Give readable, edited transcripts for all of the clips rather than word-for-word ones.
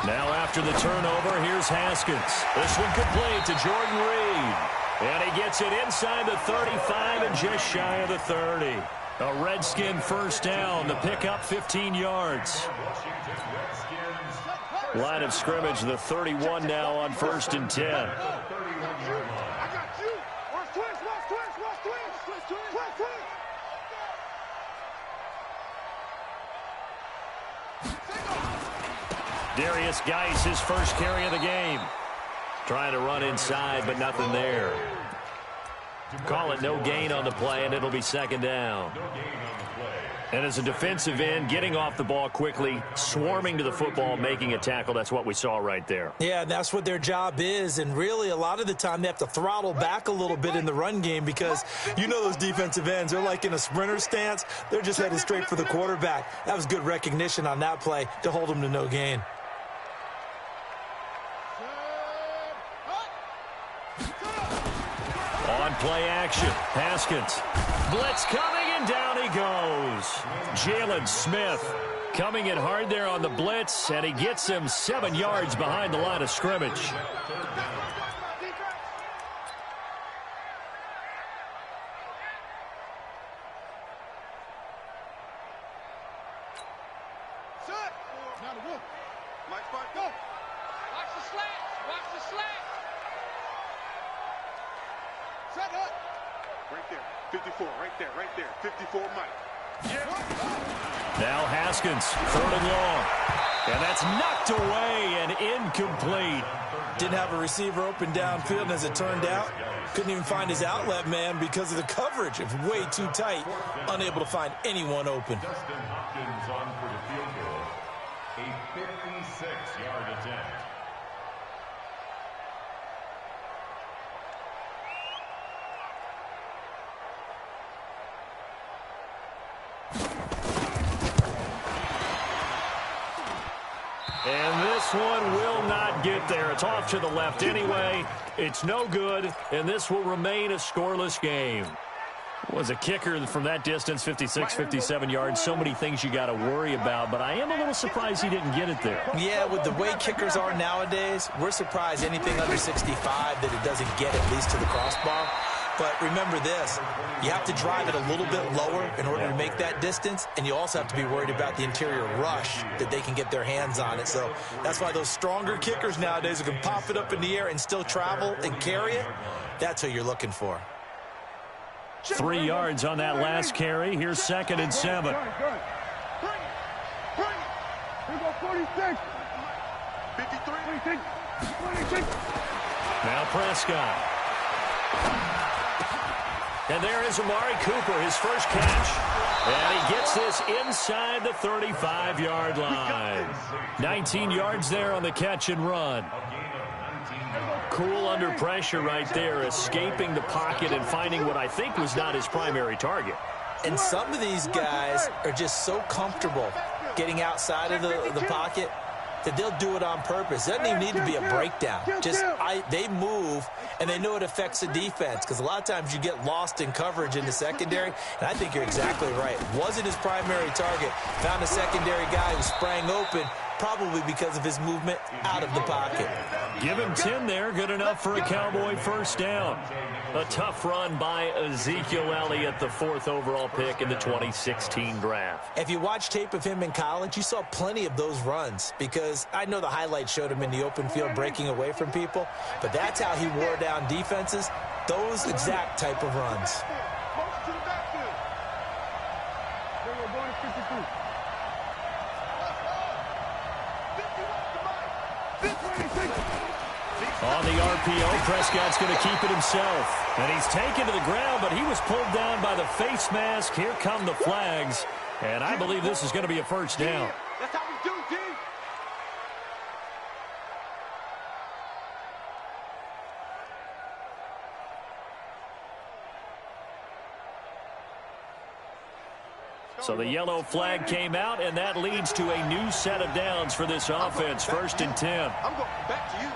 Now after the turnover, here's Haskins. This one complete to Jordan Reed. And he gets it inside the 35 and just shy of the 30. A Redskin first down to pick up 15 yards. Line of scrimmage, the 31 now on 1st and 10. Darius Geis, his first carry of the game. Trying to run inside, but nothing there. Call it no gain on the play, and it'll be 2nd down. And as a defensive end, getting off the ball quickly, swarming to the football, making a tackle, that's what we saw right there. Yeah, that's what their job is, and really a lot of the time they have to throttle back a little bit in the run game because you know those defensive ends, they're like in a sprinter stance. They're just headed straight for the quarterback. That was good recognition on that play to hold them to no gain. On play action, Haskins. Blitz coming, and down he goes. Jalen Smith coming in hard there on the blitz, and he gets him 7 yards behind the line of scrimmage. Now Haskins, 3rd and long. And that's knocked away and incomplete. Didn't have a receiver open downfield, and as it turned out, couldn't even find his outlet man because of the coverage. It was way too tight, unable to find anyone open. Justin Hopkins on for the field goal. A 56-yard attempt. And this one will not get there. It's off to the left anyway. It's no good, and this will remain a scoreless game. Was a kicker from that distance, 56, 57 yards. So many things you got to worry about, but I am a little surprised he didn't get it there. Yeah, with the way kickers are nowadays, we're surprised anything under 65 that it doesn't get at least to the crossbar. But remember this, you have to drive it a little bit lower in order to make that distance, and you also have to be worried about the interior rush that they can get their hands on it. So that's why those stronger kickers nowadays who can pop it up in the air and still travel and carry it, that's who you're looking for. 3 yards on that last carry. Here's 2nd and 7. Here go 46. 53. 26. Now Prescott. And there is Amari Cooper, his first catch. And he gets this inside the 35-yard line. 19 yards there on the catch and run. Cool under pressure right there, escaping the pocket and finding what I think was not his primary target. And some of these guys are just so comfortable getting outside of the pocket that they'll do it on purpose. It doesn't even need to be a breakdown. They move, and they know it affects the defense because a lot of times you get lost in coverage in the secondary, and I think you're exactly right. Wasn't his primary target. Found a secondary guy who sprang open, probably because of his movement out of the pocket. Give him 10 there, good enough for a Cowboy first down. A tough run by Ezekiel Elliott, the 4th overall pick in the 2016 draft. If you watch tape of him in college, you saw plenty of those runs because I know the highlights showed him in the open field breaking away from people, but that's how he wore down defenses, those exact type of runs. On the RPO, Prescott's going to keep it himself. And he's taken to the ground, but he was pulled down by the face mask. Here come the flags. And I believe this is going to be a first down. That's how we do, D. So the yellow flag came out, and that leads to a new set of downs for this offense. 1st and 10. I'm going back to you.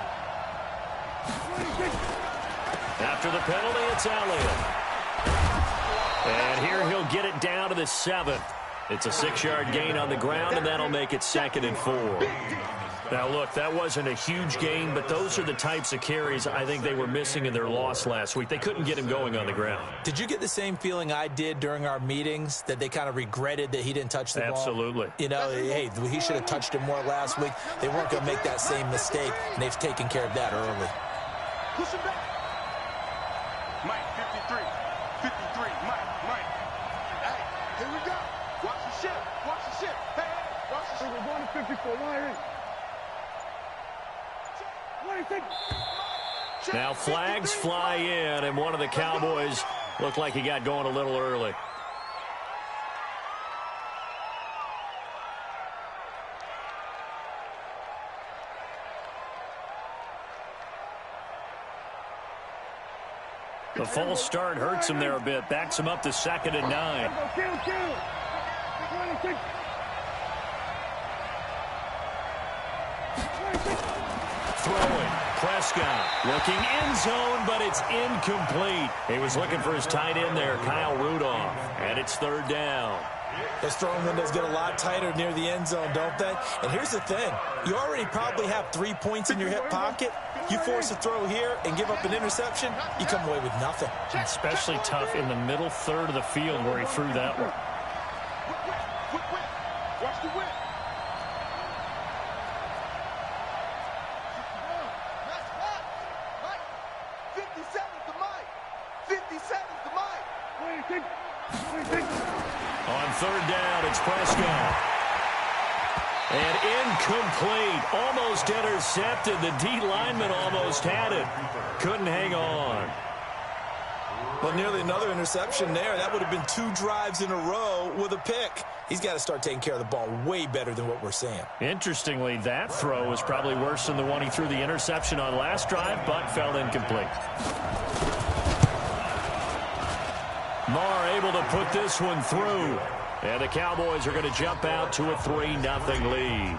After the penalty, it's Elliott. And here he'll get it down to the 7. It's a 6-yard gain on the ground, and that'll make it 2nd and 4. Now, look, that wasn't a huge gain, but those are the types of carries I think they were missing in their loss last week. They couldn't get him going on the ground. Did you get the same feeling I did during our meetings, that they kind of regretted that he didn't touch the ball? Absolutely. You know, hey, he should have touched it more last week. They weren't going to make that same mistake, and they've taken care of that early. Push him back. Mike, 53. 53. Mike. Hey, here we go. Watch the ship. Watch the ship. Hey, watch the ship. We're going to 54. Why ain't? Now flags fly in, and one of the Cowboys looked like he got going a little early. The false start hurts him there a bit. Backs him up to 2nd and 9. Throwing. Prescott looking end zone, but it's incomplete. He was looking for his tight end there, Kyle Rudolph, and it's 3rd down. Those throwing windows get a lot tighter near the end zone, don't they? And here's the thing. You already probably have 3 points in your hip pocket. You force a throw here and give up an interception, you come away with nothing. Especially tough in the middle third of the field where he threw that one. Watch the whip. On 3rd down, it's Prescott. And incomplete. Almost intercepted. The D lineman almost had it. Couldn't hang on. Well, nearly another interception there. That would have been 2 drives in a row with a pick. He's got to start taking care of the ball way better than what we're seeing. Interestingly, that throw was probably worse than the one he threw the interception on last drive, but fell incomplete. Marr able to put this one through. And the Cowboys are going to jump out to a 3-0 lead.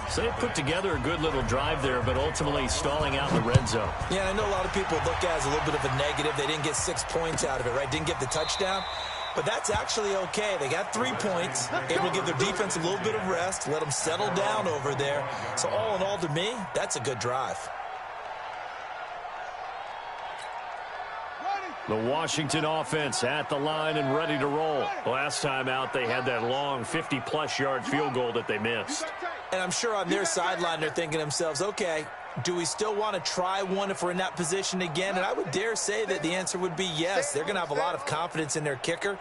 So they put together a good little drive there, but ultimately stalling out in the red zone. Yeah, I know a lot of people look at it as a little bit of a negative. They didn't get 6 points out of it, right? Didn't get the touchdown. But that's actually okay. They got 3 points, able to give their defense a little bit of rest, let them settle down over there. So all in all, to me, that's a good drive. The Washington offense at the line and ready to roll. Last time out, they had that long 50-plus yard field goal that they missed. And I'm sure on their sideline, they're thinking to themselves, okay, do we still want to try one if we're in that position again? And I would dare say that the answer would be yes. They're going to have a lot of confidence in their kicker.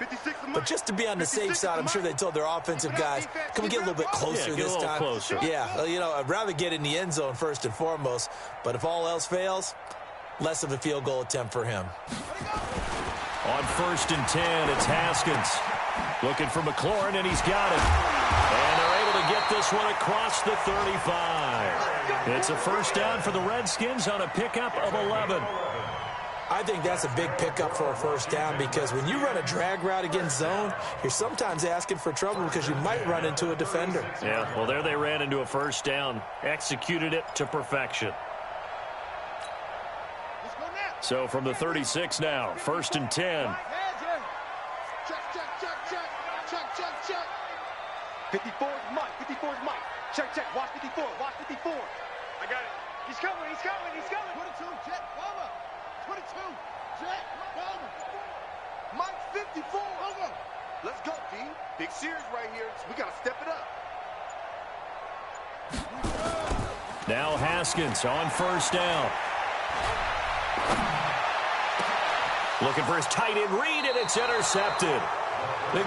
But just to be on the safe side, I'm sure they told their offensive guys, can we get a little bit closer this time? Closer. Yeah, you know, I'd rather get in the end zone first and foremost. But if all else fails, less of a field goal attempt for him. On 1st and 10, it's Haskins. Looking for McLaurin, and he's got it. And they're able to get this one across the 35. It's a 1st down for the Redskins on a pickup of 11. I think that's a big pickup for a 1st down because when you run a drag route against zone, you're sometimes asking for trouble because you might run into a defender. Yeah, well, there they ran into a 1st down. Executed it to perfection. So from the 36 now, 1st and 10. Check. 54 is Mike. 54 is Mike. Check. Watch 54. Watch 54. I got it. He's coming. 22, Jet, over. 22, Jet, over. Mike, 54. Over. Let's go, D. Big series right here. We got to step it up. Now Haskins on 1st down. Looking for his tight end read, and it's intercepted.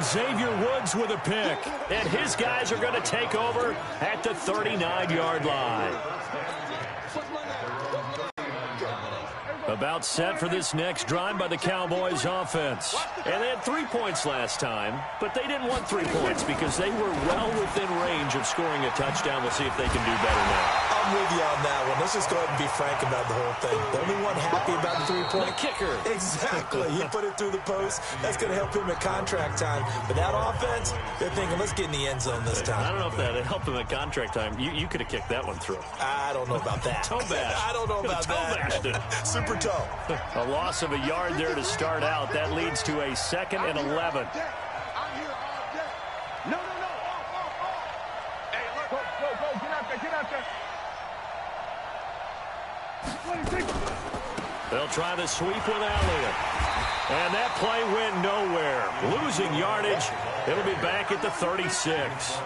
Xavier Woods with a pick, and his guys are going to take over at the 39-yard line. About set for this next drive by the Cowboys offense. And they had 3 points last time, but they didn't want 3 points because they were well within range of scoring a touchdown. We'll see if they can do better now. I'm with you on that one. Let's just go ahead and be frank about the whole thing. The only one happy about the three-point kicker. Exactly. He put it through the post. That's going to help him at contract time. But that offense, they're thinking, let's get in the end zone this time. I don't know if that helped him at contract time. You could have kicked that one through. I don't know about that. Toe bash. I don't know about that. Toe Super toe. A loss of a yard there to start out. That leads to a 2nd and 11. I'm here all day. No. Hey, look. Go. Get out there. They'll try the sweep with Elliott. And that play went nowhere. Losing yardage. It'll be back at the 36.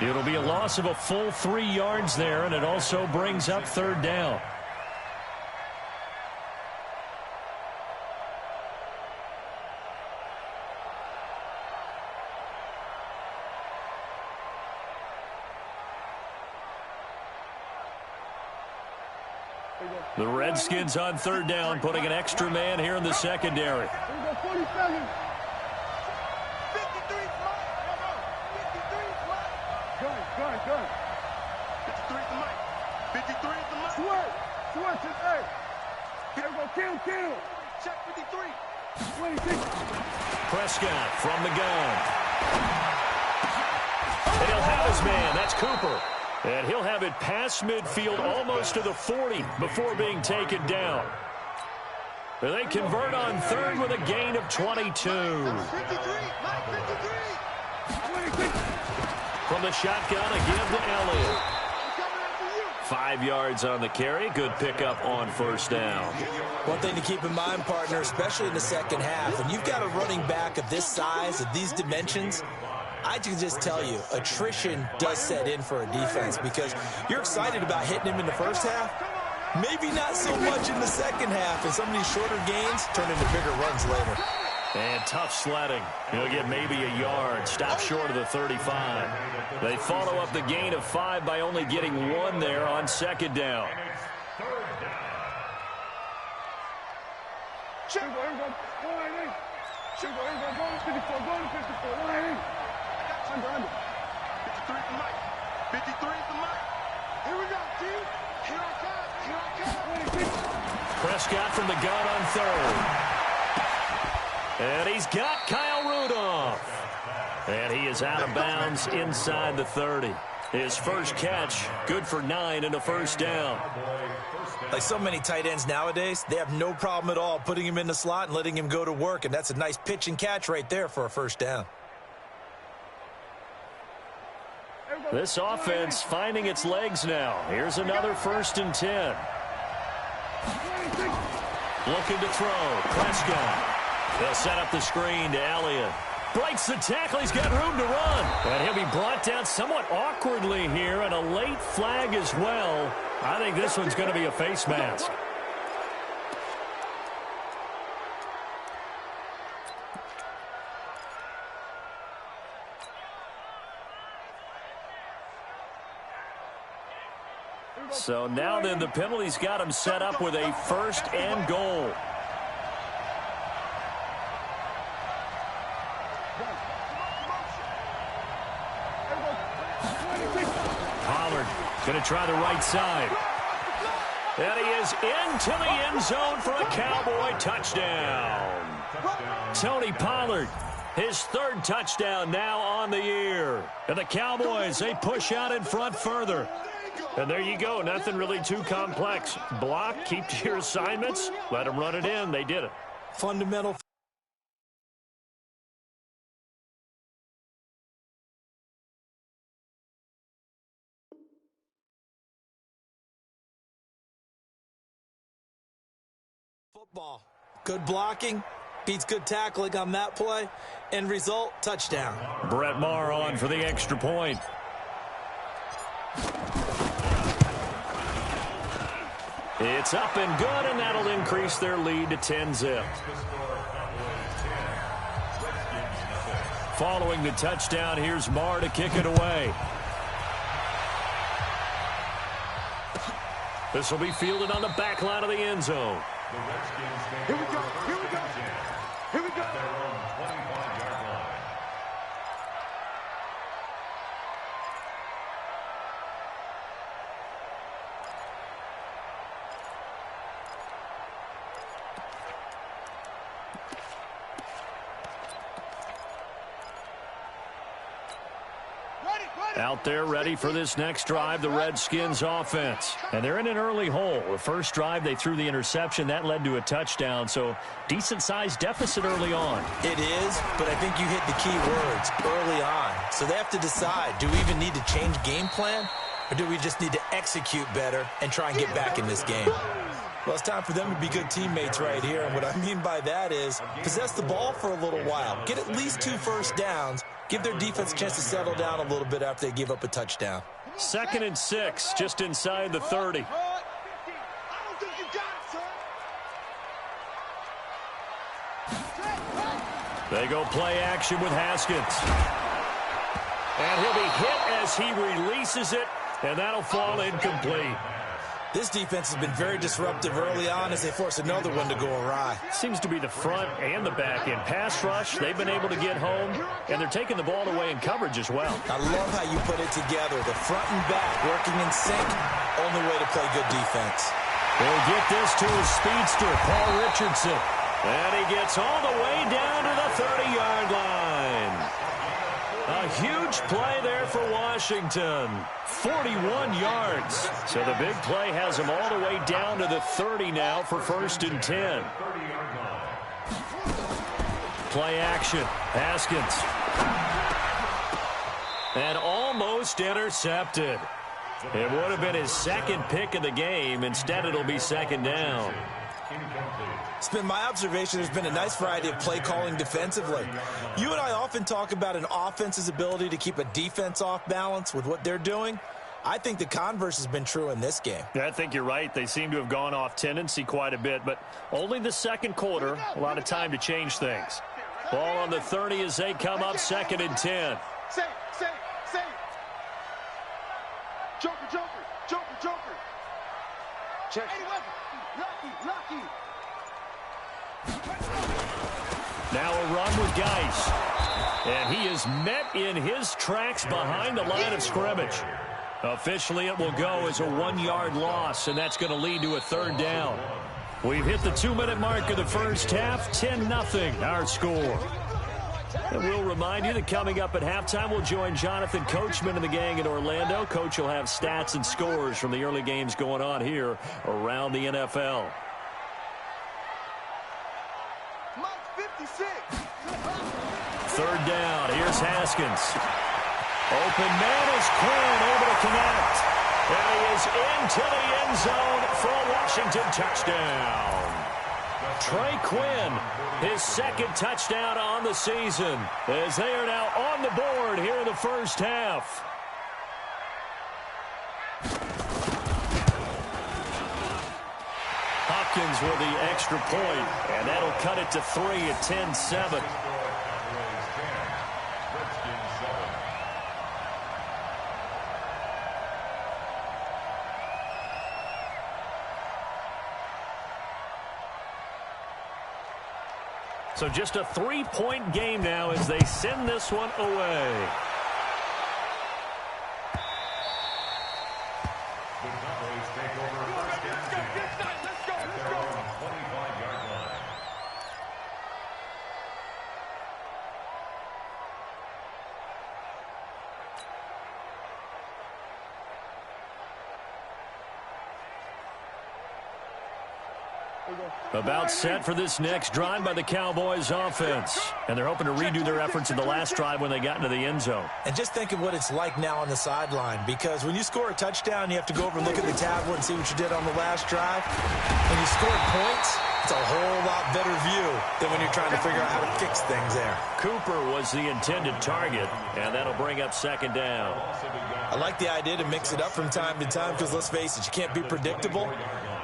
It'll be a loss of a full 3 yards there, and it also brings up 3rd down. The Redskins on 3rd down, putting an extra man here in the secondary. 47. 53 Mike. 53 Gun. 53 is the mic. 53 is the mic. Switch is A. Here we go. Kill. Check 53. 26. Prescott from the gun. And he'll have his man. That's Cooper. And he'll have it past midfield almost to the 40 before being taken down. And they convert on 3rd with a gain of 22. 53. Mike 53. From the shotgun, a give to Elliott. 5 yards on the carry. Good pickup on 1st down. One thing to keep in mind, partner, especially in the second half, when you've got a running back of this size, of these dimensions, I can just tell you, attrition does set in for a defense because you're excited about hitting him in the first half. Maybe not so much in the second half, and some of these shorter gains turn into bigger runs later. And tough sledding. He'll get maybe a yard. Stop short of the 35. They follow up the gain of 5 by only getting 1 there on 2nd down. Under. 53 is the mic. 53 is the mic. Here we go, team. Here I come. Prescott from the gun on 3rd. And he's got Kyle Rudolph. And he is out of bounds inside the 30. His first catch, good for 9 and a 1st down. Like so many tight ends nowadays, they have no problem at all putting him in the slot and letting him go to work. And that's a nice pitch and catch right there for a 1st down. This offense finding its legs now. Here's another 1st and 10. Looking to throw. Prescott. They'll set up the screen to Elliott. Breaks the tackle. He's got room to run. And he'll be brought down somewhat awkwardly here, and a late flag as well. I think this one's going to be a face mask. So now then the penalty's got him set up with a 1st and goal. Pollard going to try the right side. And he is into the end zone for a Cowboy touchdown. Tony Pollard, his 3rd touchdown now on the year. And the Cowboys, they push out in front further. And there you go. Nothing really too complex. Block, keep to your assignments, let them run it in. They did it. Fundamental. Football. Good blocking beats good tackling on that play. End result, touchdown. Brett Maher on for the extra point. It's up and good, and that'll increase their lead to 10-zip. Following the touchdown, here's Maher to kick it away. This will be fielded on the back line of the end zone. Here we go. Here we go. Out there ready for this next drive, the Redskins offense. And they're in an early hole. The first drive, they threw the interception. That led to a touchdown, so decent-sized deficit early on. It is, but I think you hit the key words, early on. So they have to decide, do we even need to change game plan, or do we just need to execute better and try and get back in this game? Well, it's time for them to be good teammates right here, and what I mean by that is possess the ball for a little while, get at least 2 first downs, give their defense a chance to settle down a little bit after they give up a touchdown. 2nd and 6, just inside the 30. They go play action with Haskins. And he'll be hit as he releases it, and that'll fall incomplete. This defense has been very disruptive early on as they force another one to go awry. Seems to be the front and the back end. Pass rush, they've been able to get home, and they're taking the ball away in coverage as well. I love how you put it together. The front and back working in sync, only way to play good defense. They'll get this to his speedster, Paul Richardson. And he gets all the way down to the 30-yard line. A huge play there for Washington. 41 yards. So the big play has him all the way down to the 30 now for 1st and 10. Play action. Haskins. And almost intercepted. It would have been his 2nd pick of the game. Instead, it'll be 2nd down. It's been my observation there's been a nice variety of play calling defensively. You and I often talk about an offense's ability to keep a defense off balance with what they're doing. I think the converse has been true in this game. Yeah, I think you're right. They seem to have gone off tendency quite a bit, but only the 2nd quarter, a lot of time to change things. Ball on the 30 as they come up 2nd and 10. Say. Joker. Check. Lucky. Now a run with Geis. And he is met in his tracks behind the line of scrimmage. Officially, it will go as a 1-yard loss, and that's going to lead to a 3rd down. We've hit the 2-minute mark of the first half, 10-0 our score. And we'll remind you that coming up at halftime, we'll join Jonathan Coachman and the gang in Orlando. Coach will have stats and scores from the early games going on here around the NFL. Mike 56. 3rd down. Here's Haskins. Open man is Quinn, able to connect. And he is into the end zone for a Washington touchdown. Trey Quinn, his 2nd touchdown on the season, as they are now on the board here in the first half. Hopkins with the extra point, and that'll cut it to 3 at 10-7. So just a 3-point game now as they send this one away. The Cowboys take over 1st and 10 at their own 25-yard line. About set for this next drive by the Cowboys offense. And they're hoping to redo their efforts in the last drive when they got into the end zone. And just think of what it's like now on the sideline, because when you score a touchdown, you have to go over and look at the tablet and see what you did on the last drive. When you scored points, it's a whole lot better view than when you're trying to figure out how to fix things there. Cooper was the intended target, and that'll bring up 2nd down. I like the idea to mix it up from time to time because, let's face it, you can't be predictable.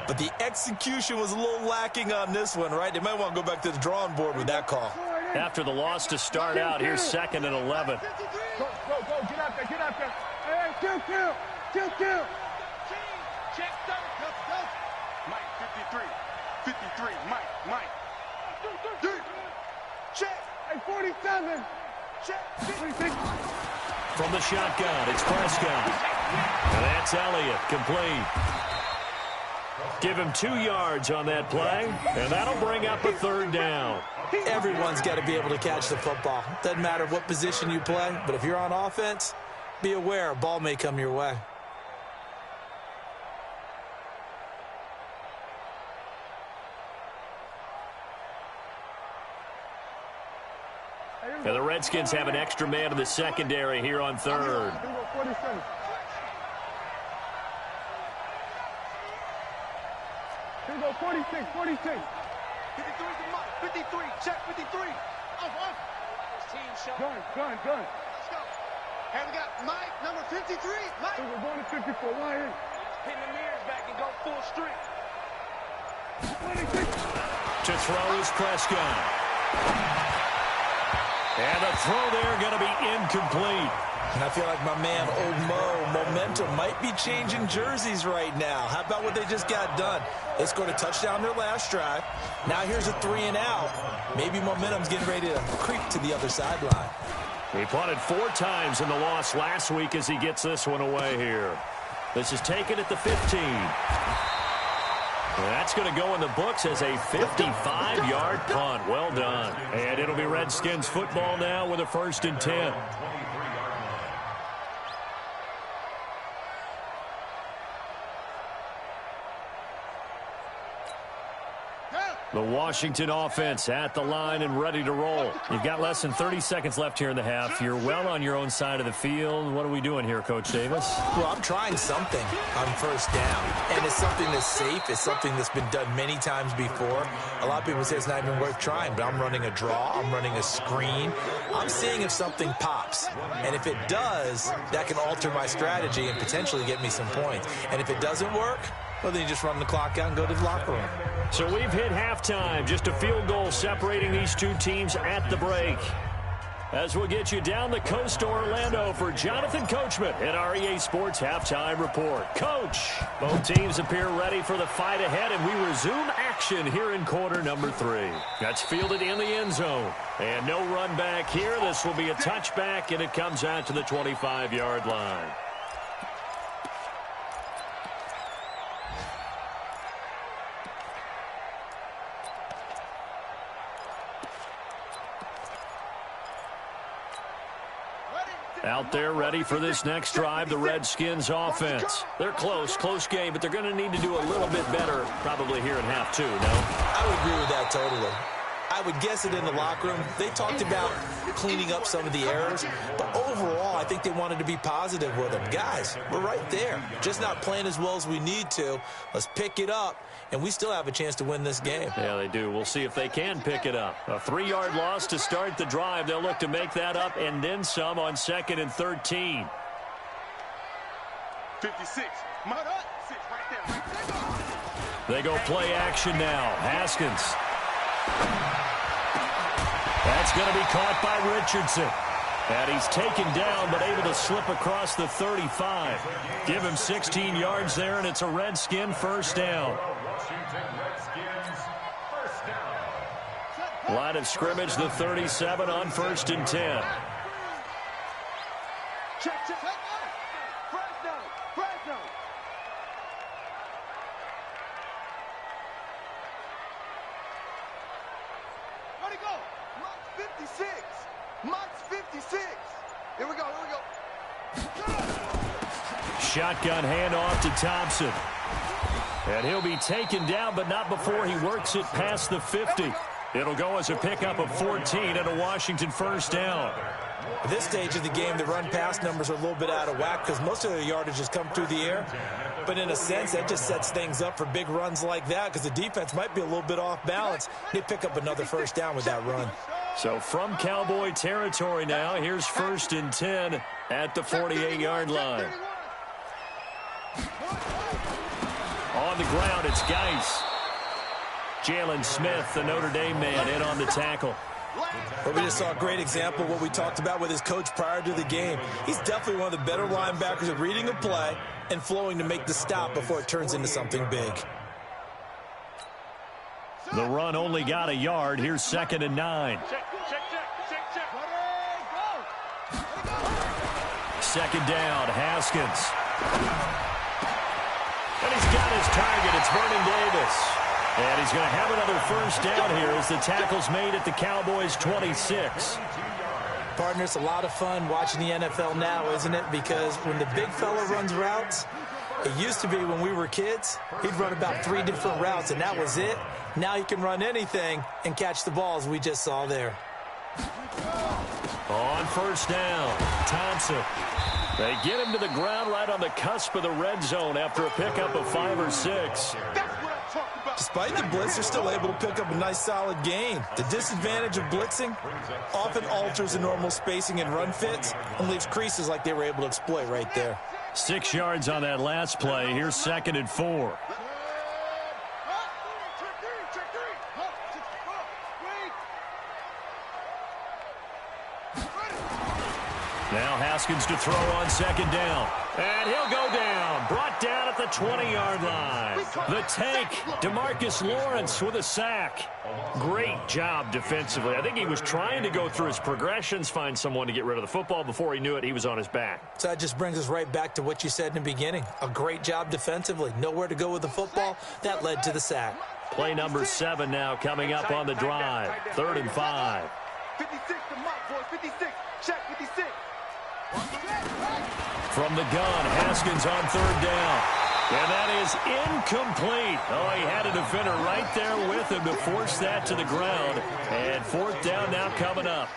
But the execution was a little lacking on this one, right? They might want to go back to the drawing board with that call. After the loss to start out, here's 2nd and 11. Go. Get out there. Hey, kill. Check, go. Mike, 53, Mike. Check. Hey, 47. Check. 46. From the shotgun, it's Prescott. And that's Elliott, complete. Give him 2 yards on that play, and that'll bring up a 3rd down. Everyone's got to be able to catch the football. Doesn't matter what position you play, but if you're on offense, be aware a ball may come your way. And the Redskins have an extra man in the secondary here on third. Here we go, 46, 46. 53 to Mike, 53, check 53. Off. Gun. Let's go. And we got Mike, number 53. Mike. We're going to 54, why in? Pin the mirrors back and go full strength. 26. To throw is Prescott. And the throw there going to be incomplete. And I feel like my man, Old Mo, momentum might be changing jerseys right now. How about what they just got done? They scored a touchdown their last drive. Now here's a 3-and-out. Maybe momentum's getting ready to creep to the other sideline. He punted 4 times in the loss last week as he gets this one away here. This is taken at the 15. And that's going to go in the books as a 55-yard punt. Well done. And it'll be Redskins football now with a 1st and 10. The Washington offense at the line and ready to roll. You've got less than 30 seconds left here in the half. You're well on your own side of the field. What are we doing here, Coach Davis? Well, I'm trying something on 1st down. And it's something that's safe. It's something that's been done many times before. A lot of people say it's not even worth trying, but I'm running a draw. I'm running a screen. I'm seeing if something pops. And if it does, that can alter my strategy and potentially get me some points. And if it doesn't work, well, then you just run the clock out and go to the locker room. So we've hit halftime. Just a field goal separating these two teams at the break. As we'll get you down the coast to Orlando for Jonathan Coachman at our EA Sports Halftime Report. Coach, both teams appear ready for the fight ahead, and we resume action here in quarter number 3. That's fielded in the end zone. And no run back here. This will be a touchback, and it comes out to the 25-yard line. Out there ready for this next drive, the Redskins offense. They're close game, but they're going to need to do a little bit better probably here in half 2, no? I would agree with that totally. I would guess it in the locker room. They talked about cleaning up some of the errors, but overall, I think they wanted to be positive with them. Guys, we're right there. Just not playing as well as we need to. Let's pick it up, and we still have a chance to win this game. Yeah, they do. We'll see if they can pick it up. A 3-yard loss to start the drive. They'll look to make that up and then some on 2nd and 13. 56. They go play action now. Haskins. That's going to be caught by Richardson. And he's taken down, but able to slip across the 35. Give him 16 yards there, and it's a Redskin 1st down. Line of scrimmage, the 37 on 1st and 10. Check. Fresno. Where'd he go? Mike's 56. Here we go. Shotgun handoff to Thompson. And he'll be taken down, but not before he works it past the 50. It'll go as a pickup of 14 and a Washington 1st down. At this stage of the game, the run-pass numbers are a little bit out of whack because most of the yardage has come through the air. But in a sense, that just sets things up for big runs like that because the defense might be a little bit off balance. They pick up another 1st down with that run. So from Cowboy territory now, here's 1st and 10 at the 48-yard line. On the ground, it's Geis. Jalen Smith, the Notre Dame man, in on the tackle. But we just saw a great example of what we talked about with his coach prior to the game. He's definitely one of the better linebackers at reading a play and flowing to make the stop before it turns into something big. The run only got a yard. Here's 2nd and 9. Check. 2nd down, Haskins. And he's got his target. It's Vernon Davis. And he's going to have another 1st down here as the tackle's made at the Cowboys' 26. Partner, it's a lot of fun watching the NFL now, isn't it? Because when the big fella runs routes, it used to be when we were kids, he'd run about 3 different routes, and that was it. Now he can run anything and catch the balls we just saw there. On first down, Thompson. They get him to the ground right on the cusp of the red zone after a pickup of 5 or 6. Despite the blitz, they're still able to pick up a nice, solid gain. The disadvantage of blitzing often alters the normal spacing and run fits and leaves creases like they were able to exploit right there. 6 yards on that last play. Here's 2nd and 4. Now Haskins to throw on 2nd down. And he'll go down. Brought down at the 20-yard line. The tank, DeMarcus Lawrence with a sack. Great job defensively. I think he was trying to go through his progressions, find someone to get rid of the football. Before he knew it, he was on his back. So that just brings us right back to what you said in the beginning. A great job defensively. Nowhere to go with the football. That led to the sack. Play number 7 now coming up on the drive. 3rd and 5. 56 to Mike, boys. 56. Check 56. From the gun, Haskins on 3rd down. And that is incomplete. Oh, he had a defender right there with him to force that to the ground. And 4th down now coming up.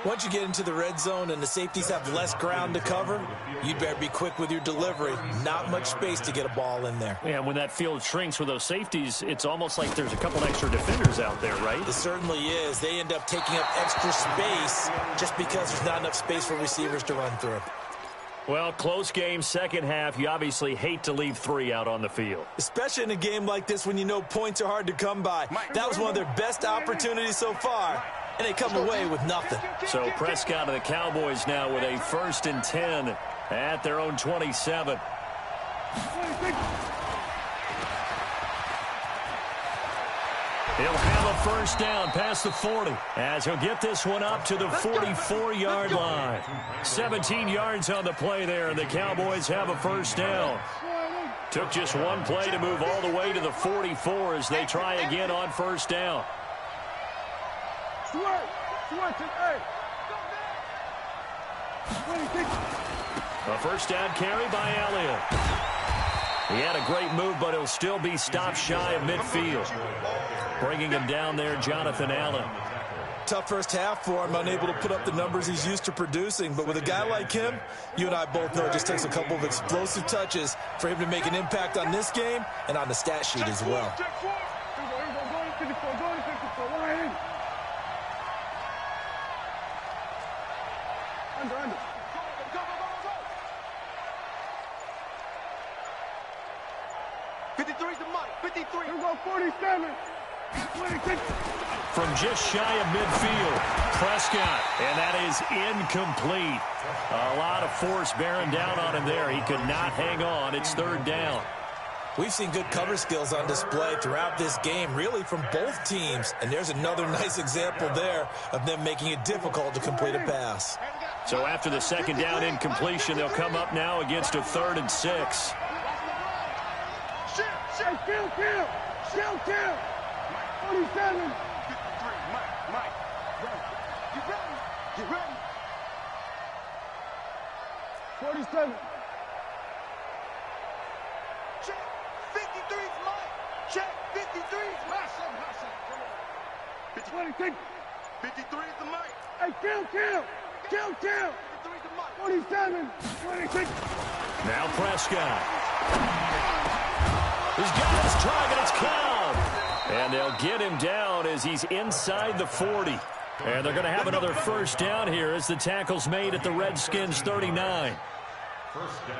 Once you get into the red zone and the safeties have less ground to cover, you'd better be quick with your delivery. Not much space to get a ball in there. Yeah, when that field shrinks with those safeties, it's almost like there's a couple extra defenders out there, right? It certainly is. They end up taking up extra space just because there's not enough space for receivers to run through. Well, close game, second half. You obviously hate to leave 3 out on the field. Especially in a game like this when you know points are hard to come by. That was one of their best opportunities so far, and they come away with nothing. So Prescott and the Cowboys now with a 1st and 10 at their own 27. He'll have a 1st down past the 40 as he'll get this one up to the 44-yard line. 17 yards on the play there, and the Cowboys have a 1st down. Took just one play to move all the way to the 44 as they try again on 1st down. A 1st down carry by Elliott. He had a great move, but he'll still be stopped shy of midfield. Bringing him down there, Jonathan Allen. Tough first half for him, unable to put up the numbers he's used to producing. But with a guy like him, you and I both know it just takes a couple of explosive touches for him to make an impact on this game and on the stat sheet as well. Under. 53 to Mike. 53. Here we go, 47. From just shy of midfield, Prescott, and that is incomplete. A lot of force bearing down on him there. He could not hang on. It's 3rd down. We've seen good cover skills on display throughout this game, really from both teams. And there's another nice example there of them making it difficult to complete a pass. So after the 2nd down incompletion, they'll come up now against a 3rd and 6. Kill. 47. 53, Mike. Get ready. 47. Check. 53's Mike. Check. 53's Mike. 26. 53's the Mike. Hey, kill. 53's the Mike. 47. 26. Now Prescott. He's got his target. It's Cobb. And they'll get him down as he's inside the 40. And they're going to have another 1st down here as the tackle's made at the Redskins 39.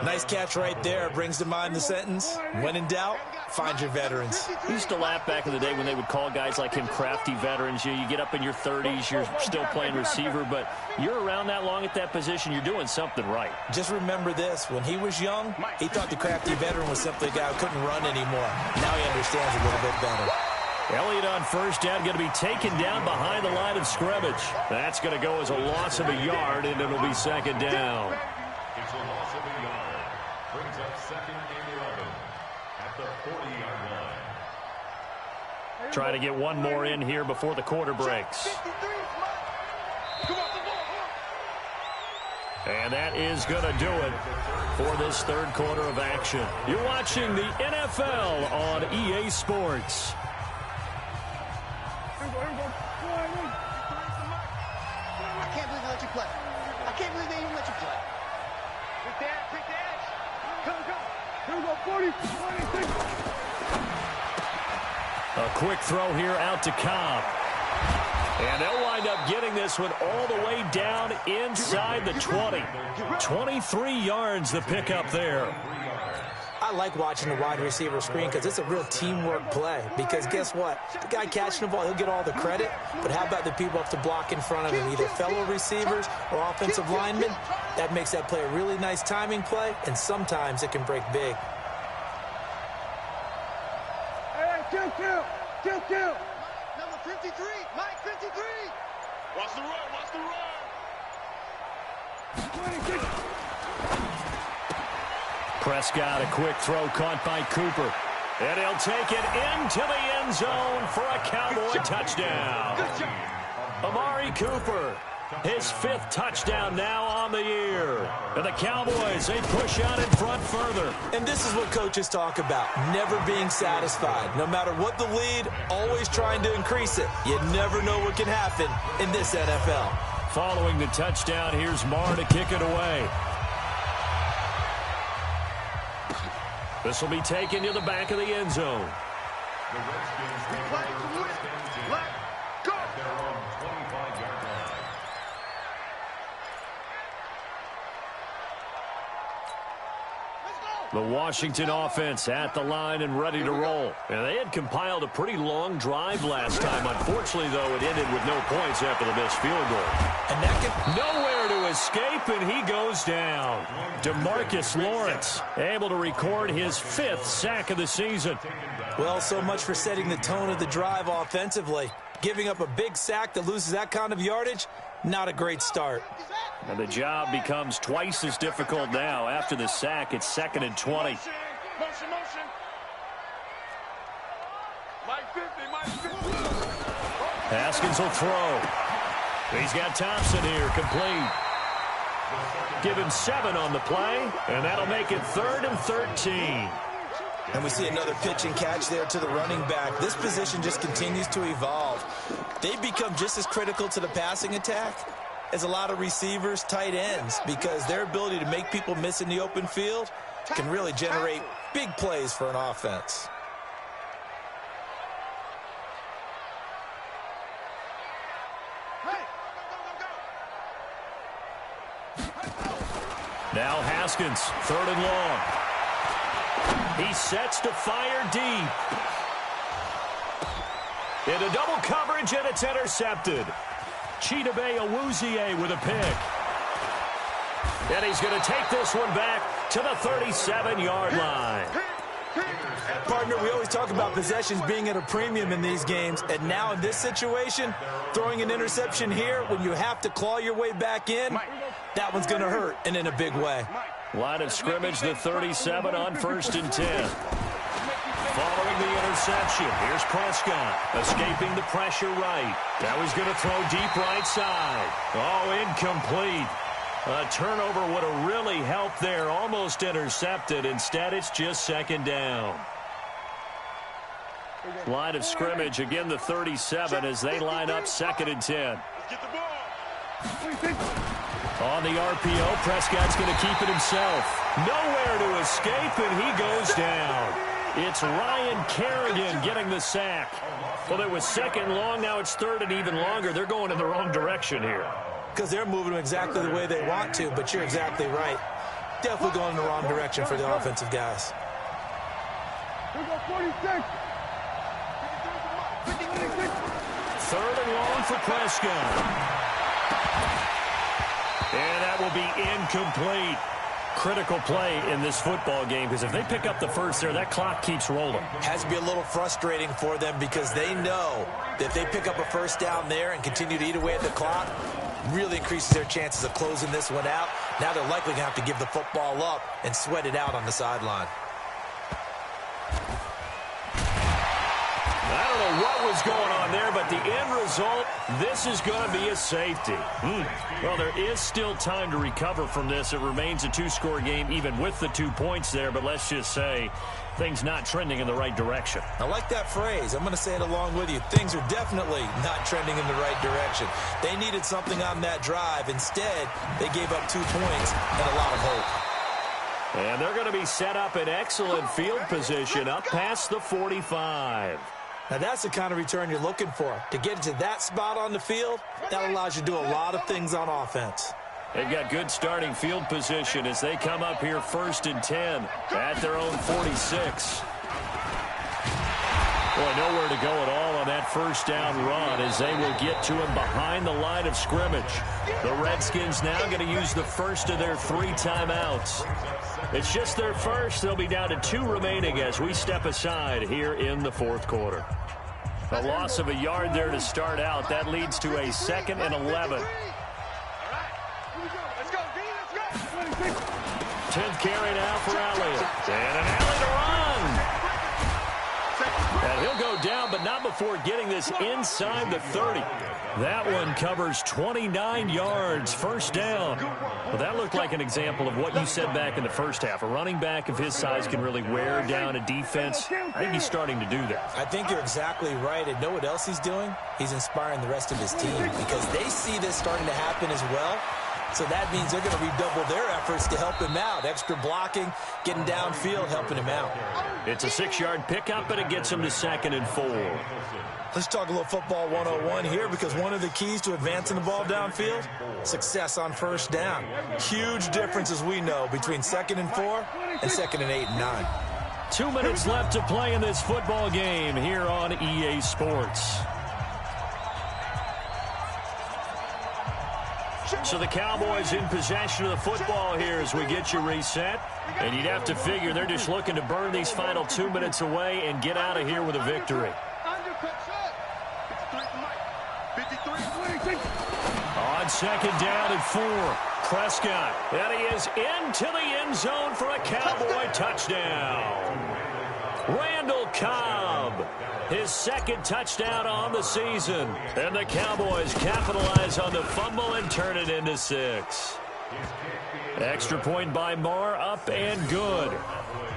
Nice catch right there. Brings to mind the sentence, when in doubt, find your veterans. I used to laugh back in the day when they would call guys like him crafty veterans. You get up in your 30s, you're still playing receiver, but you're around that long at that position, you're doing something right. Just remember this. When he was young, he thought the crafty veteran was simply a guy who couldn't run anymore. Now he understands a little bit better. Elliott on 1st down, going to be taken down behind the line of scrimmage. That's going to go as a loss of a yard, and it'll be 2nd down. It's a loss of a yard. Brings up 2nd and 11 at the 40-yard line. Try to get one more in here before the quarter breaks. And that is going to do it for this third quarter of action. You're watching the NFL on EA Sports. I can't believe they let you play. I can't believe they even let you play. Quick dash. Come. Here we go, 40, 26. A quick throw here out to Cobb. And they'll wind up getting this one all the way down inside the 20. 23 yards the pickup there. I like watching the wide receiver screen because it's a real teamwork play. Because guess what? The guy catching the ball, he'll get all the credit. But how about the people up to block in front of him, either fellow receivers or offensive linemen? That makes that play a really nice timing play, and sometimes it can break big. Hey, kill. Number 53, Mike 53. Watch the run. 26. Prescott, a quick throw caught by Cooper. And he'll take it into the end zone for a Cowboy touchdown. Amari Cooper, his 5th touchdown now on the year. And the Cowboys, they push out in front further. And this is what coaches talk about, never being satisfied. No matter what the lead, always trying to increase it. You never know what can happen in this NFL. Following the touchdown, here's Marr to kick it away. This will be taken to the back of the end zone. The Redskins take over first and 10 at their own 25-yard line. The Washington offense at the line and ready to roll. And they had compiled a pretty long drive last time. Unfortunately, though, it ended with no points after the missed field goal. And that can... Nowhere to escape, and he goes down. DeMarcus Lawrence able to record his 5th sack of the season. Well, so much for setting the tone of the drive offensively. Giving up a big sack that loses that kind of yardage, not a great start. And the job becomes twice as difficult now. After the sack, it's 2nd and 20. Motion. Mike 50. Haskins will throw. He's got Thompson here, complete. Give him 7 on the play, and that'll make it 3rd and 13. And we see another pitch and catch there to the running back. This position just continues to evolve. They've become just as critical to the passing attack as a lot of receivers, tight ends, because their ability to make people miss in the open field can really generate big plays for an offense. Now Haskins, 3rd and long. He sets to fire deep. Into double coverage, and it's intercepted. Chidobe Awuzie with a pick. And he's going to take this one back to the 37-yard line. Partner, we always talk about possessions being at a premium in these games, and now in this situation, throwing an interception here when you have to claw your way back in, that one's going to hurt, and in a big way. Line of scrimmage, the 37 on 1st and 10. Following the interception, here's Prescott, escaping the pressure right. Now he's going to throw deep right side. Oh, incomplete. A turnover would have really helped there, almost intercepted. Instead, it's just 2nd down. Line of scrimmage, again the 37 as they line up 2nd and 10. On the RPO, Prescott's going to keep it himself. Nowhere to escape, and he goes down. It's Ryan Kerrigan getting the sack. Well, it was 2nd long, now it's 3rd and even longer. They're going in the wrong direction here. Because they're moving them exactly the way they want to, but you're exactly right. Definitely going in the wrong direction for the offensive guys. Here we go, 46. 3rd and long for Prescott. And that will be incomplete. Critical play in this football game, because if they pick up the first there, that clock keeps rolling. Has to be a little frustrating for them because they know that if they pick up a first down there and continue to eat away at the clock, really increases their chances of closing this one out. Now they're likely going to have to give the football up and sweat it out on the sideline. I don't know what was going on there, but the end result, this is going to be a safety. Well, there is still time to recover from this. It remains a two-score game even with the 2 points there, but let's just say things not trending in the right direction. I like that phrase. I'm going to say it along with you. Things are definitely not trending in the right direction. They needed something on that drive. Instead, they gave up 2 points and a lot of hope. And they're going to be set up in excellent field position up past the 45. Now, that's the kind of return you're looking for. To get to that spot on the field, that allows you to do a lot of things on offense. They've got good starting field position as they come up here 1st and 10 at their own 46. Boy, nowhere to go at all on that first down run as they will get to him behind the line of scrimmage. The Redskins now going to use the first of their 3 timeouts. It's just their first. They'll be down to 2 remaining as we step aside here in the 4th quarter. A loss of a yard there to start out. That leads to a 2nd and 11. 10th carry now for Elliott. And an alley to run. And he'll go down, but not before getting this inside the 30. That one covers 29 yards, first down. Well, that looked like an example of what you said back in the first half. A running back of his size can really wear down a defense. I think he's starting to do that. I think you're exactly right. And know what else he's doing? He's inspiring the rest of his team because they see this starting to happen as well. So that means they're going to redouble their efforts to help him out. Extra blocking, getting downfield, helping him out. It's a 6-yard pickup, but it gets him to 2nd and 4. Let's talk a little football 101 here because one of the keys to advancing the ball downfield, success on first down. Huge difference, as we know, between 2nd and 4 and 2nd and 8 and 9. 2 minutes left to play in this football game here on EA Sports. So the Cowboys in possession of the football here as we get you reset. And you'd have to figure they're just looking to burn these final 2 minutes away and get out of here with a victory. On 2nd down and 4, Prescott. And he is into the end zone for a Cowboy touchdown. Randall Cobb, his 2nd touchdown on the season. And the Cowboys capitalize on the fumble and turn it into 6. Extra point by Marr, up and good.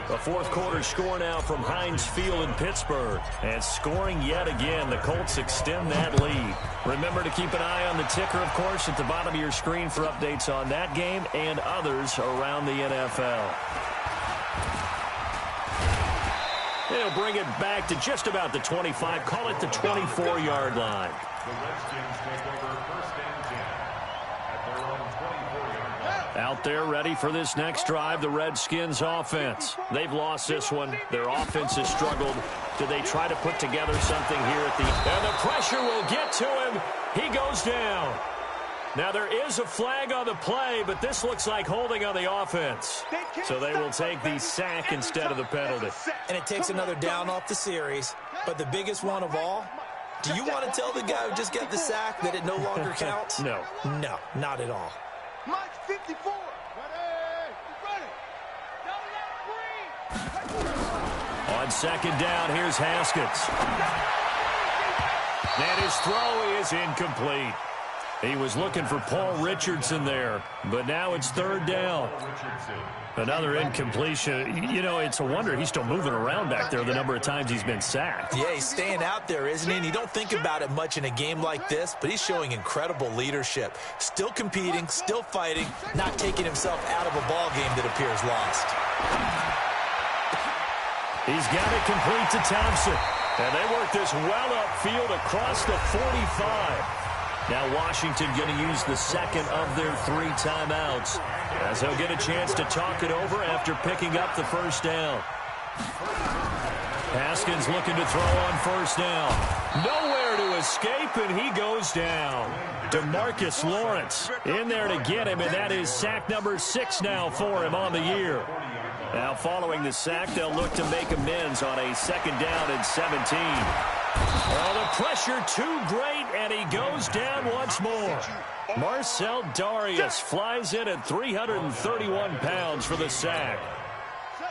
The 4th quarter score now from Heinz Field in Pittsburgh. And scoring yet again, the Colts extend that lead. Remember to keep an eye on the ticker, of course, at the bottom of your screen for updates on that game and others around the NFL. They'll bring it back to just about the 25, call it the 24-yard line. The Redskins take over 1st and 10 at their own 24-yard line. Out there ready for this next drive, the Redskins offense. They've lost this one. Their offense has struggled. Do they try to put together something here at the end? And the pressure will get to him. He goes down. Now, there is a flag on the play, but this looks like holding on the offense. So they will take the sack instead of the penalty. And it takes another down off the series. But the biggest one of all, do you want to tell the guy who just got the sack that it no longer counts? No. No, not at all. Mike 54. On 2nd down, here's Haskins. And his throw is incomplete. He was looking for Paul Richardson there, but now it's 3rd down. Another incompletion. You know, it's a wonder he's still moving around back there the number of times he's been sacked. Yeah, he's staying out there, isn't he? And you don't think about it much in a game like this, but he's showing incredible leadership. Still competing, still fighting, not taking himself out of a ball game that appears lost. He's got it complete to Thompson. And they work this well upfield across the 45. Now Washington going to use the 2nd of their 3 timeouts as they'll get a chance to talk it over after picking up the first down. Haskins looking to throw on 1st down. Nowhere to escape, and he goes down. DeMarcus Lawrence in there to get him, and that is sack number 6 now for him on the year. Now following the sack, they'll look to make amends on a 2nd down and 17. Oh, the pressure too great, and he goes down once more. Marcel Darius flies in at 331 pounds for the sack.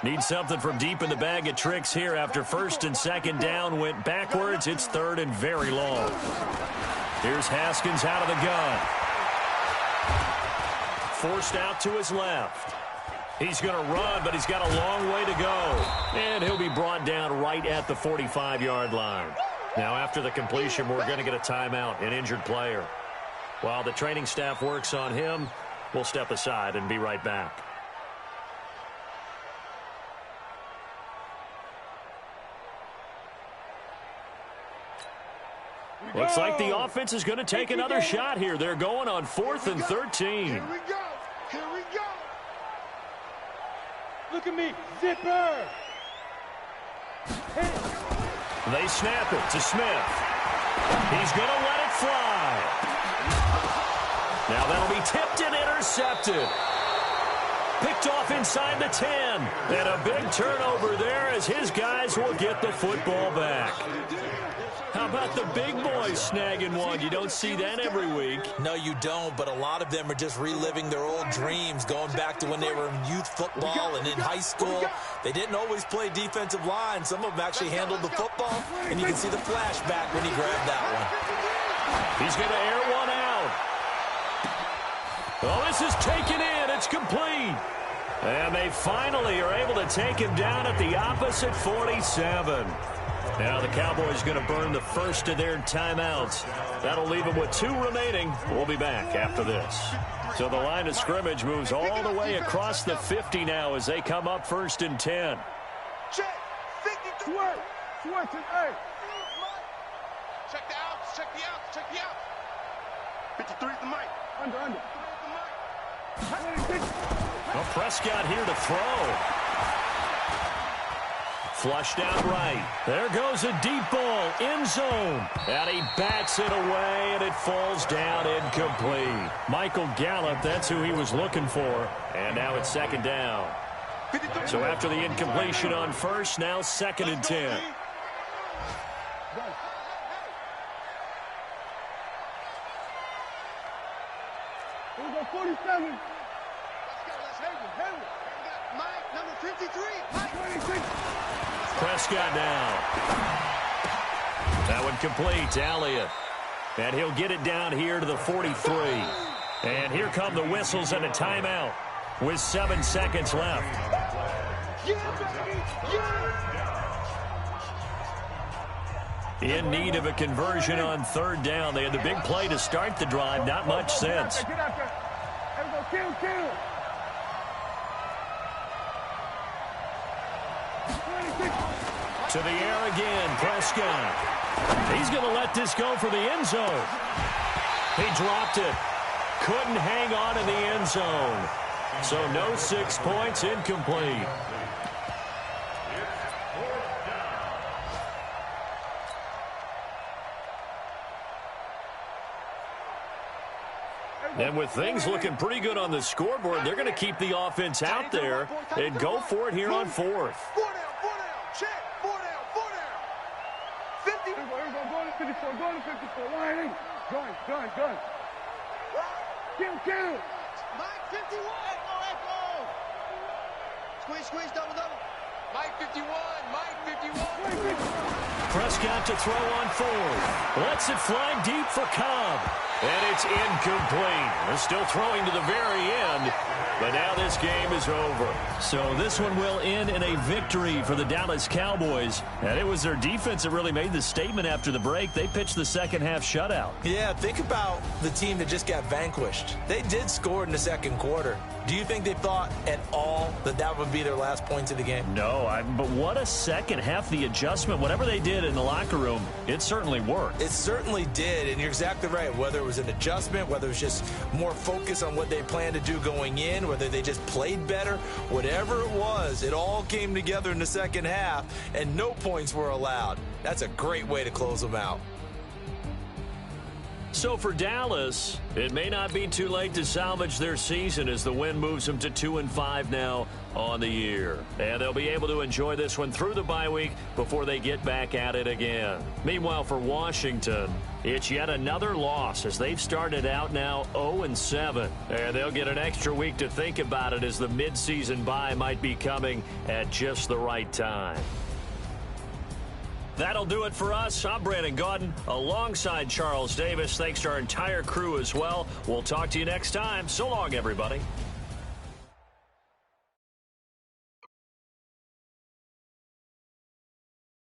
Need something from deep in the bag of tricks here after first and second down went backwards. It's third and very long. Here's Haskins out of the gun. Forced out to his left. He's going to run, but he's got a long way to go. And he'll be brought down right at the 45-yard line. Now, after the completion, we're going to get a timeout, an injured player. While the training staff works on him, we'll step aside and be right back. Looks like the offense is going to take another shot here. They're going on 4th and 13. Here we go. Here we go. Look at me. Zipper. They snap it to Smith. He's going to let it fly. Now that'll be tipped and intercepted. Picked off inside the 10. And a big turnover there as his guys will get the football back. How about the big boys snagging one? You don't see that every week. No, you don't, but a lot of them are just reliving their old dreams, going back to when they were in youth football and in high school. They didn't always play defensive line. Some of them actually handled the football, and you can see the flashback when he grabbed that one. He's going to air one out. Oh, this is taken in. It's complete. And they finally are able to take him down at the opposite 47. Now the Cowboys going to burn the first of their timeouts. That'll leave them with 2 remaining. We'll be back after this. So the line of scrimmage moves all the way across the 50 now as they come up 1st and 10. Check. 52. Swerve to A. Check the outs. Check the outs. Check the outs. 53 is the mic. Under. Well, Prescott here to throw. Flushed out right. There goes a deep ball, end zone. And he bats it away, and it falls down incomplete. Michael Gallup, that's who he was looking for. And now it's 2nd down. So after the incompletion on first, now 2nd and 10. Here we go, 47. Mike, number 53. Mike, 26. Prescott now. That one complete. Elliott. And he'll get it down here to the 43. And here come the whistles and a timeout with 7 seconds left. In need of a conversion on 3rd down. They had the big play to start the drive. Not much sense. Get out there. Kill. To the air again, Prescott. He's going to let this go for the end zone. He dropped it. Couldn't hang on in the end zone. So no 6 points, incomplete. And with things looking pretty good on the scoreboard, they're going to keep the offense out there and go for it here on 4th. 4 down. Check. 4 down. 50. Here we go. Going to 54. Line in. Gun. Kill. Mike 51. Echo. Squeeze. Double. Mike 51. Prescott to throw on 4th. Lets it fly deep for Cobb. And it's incomplete. They're still throwing to the very end. But now this game is over. So this one will end in a victory for the Dallas Cowboys. And it was their defense that really made the statement after the break. They pitched the second half shutout. Yeah, think about the team that just got vanquished. They did score in the 2nd quarter. Do you think they thought at all that would be their last points of the game? No, but what a second half. The adjustment, whatever they did in the locker room, it certainly worked. It certainly did, and you're exactly right. Whether it was an adjustment, whether it was just more focus on what they planned to do going in, whether they just played better, whatever it was, it all came together in the second half, and no points were allowed. That's a great way to close them out. So for Dallas, it may not be too late to salvage their season as the win moves them to 2-5 now on the year. And they'll be able to enjoy this one through the bye week before they get back at it again. Meanwhile, for Washington, it's yet another loss as they've started out now 0-7. And they'll get an extra week to think about it as the midseason bye might be coming at just the right time. That'll do it for us. I'm Brandon Gaudin alongside Charles Davis. Thanks to our entire crew as well. We'll talk to you next time. So long, everybody.